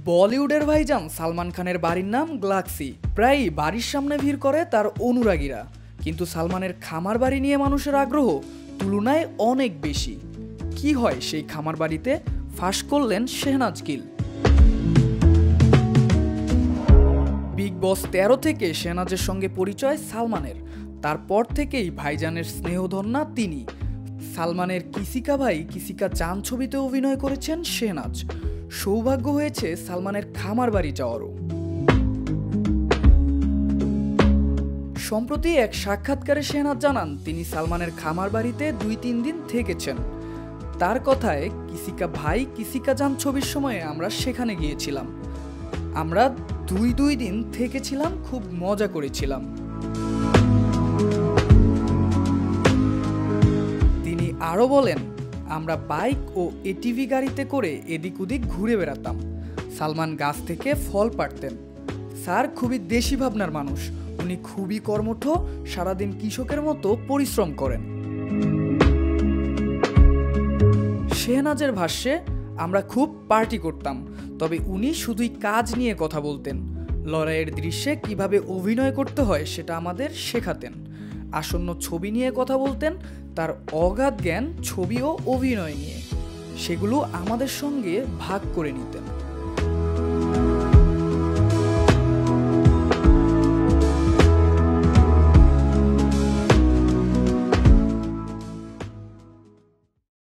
বলিউডের ভাইজান সালমান খানের বাড়ির নাম গ্যালাক্সি। প্রায় বাড়ির সামনে ভিড় করে তার অনুরাগীরা, কিন্তু সালমানের খামার বাড়ি নিয়ে মানুষের আগ্রহ তুলনায় অনেক বেশি। কি হয় সেই খামার বাড়িতে, ফাঁস করলেন শেহনাজ গিল। বিগ বস 13 থেকে শেহনাজের সঙ্গে পরিচয় সালমানের। তারপর থেকেই ভাইজানের স্নেহধন্যা তিনি। সালমানের কিসিকা ভাই কিসিকা জান ছবিতে অভিনয় করেছেন শেহনাজ। সৌভাগ্য হয়েছে সালমানের খামার বাড়ি যাওয়ারও। সম্প্রতি এক সাক্ষাৎকারে শেহনাজ জানান তিনি সালমানের খামার বাড়িতে 2-3 দিন থেকেছেন। তার কথায়, কিসিকা ভাই কিসিকা জান ছবির সময়ে আমরা সেখানে গিয়েছিলাম। আমরা 2 দিন থেকেছিলাম, খুব মজা করেছিলাম। তিনি আরও বলেন, আমরা বাইক ও এটিভি গাড়িতে করে এদিক ওদিক ঘুরে বেড়াতাম। সালমান গাছ থেকে ফল পাড়তেন। স্যার খুবই দেশি ভাবনার মানুষ, উনি খুবই কর্মঠ, সারাদিন কৃষকের মতো পরিশ্রম করেন। শেহনাজের ভাষ্যে, আমরা খুব পার্টি করতাম, তবে উনি শুধুই কাজ নিয়ে কথা বলতেন। লড়াইয়ের দৃশ্যে কিভাবে অভিনয় করতে হয় সেটা আমাদের শেখাতেন। আসন্ন ছবি নিয়ে কথা বলতেন, তার অগাধ জ্ঞান ছবি ও অভিনয় নিয়ে, সেগুলো আমাদের সঙ্গে ভাগ করে নিতেন।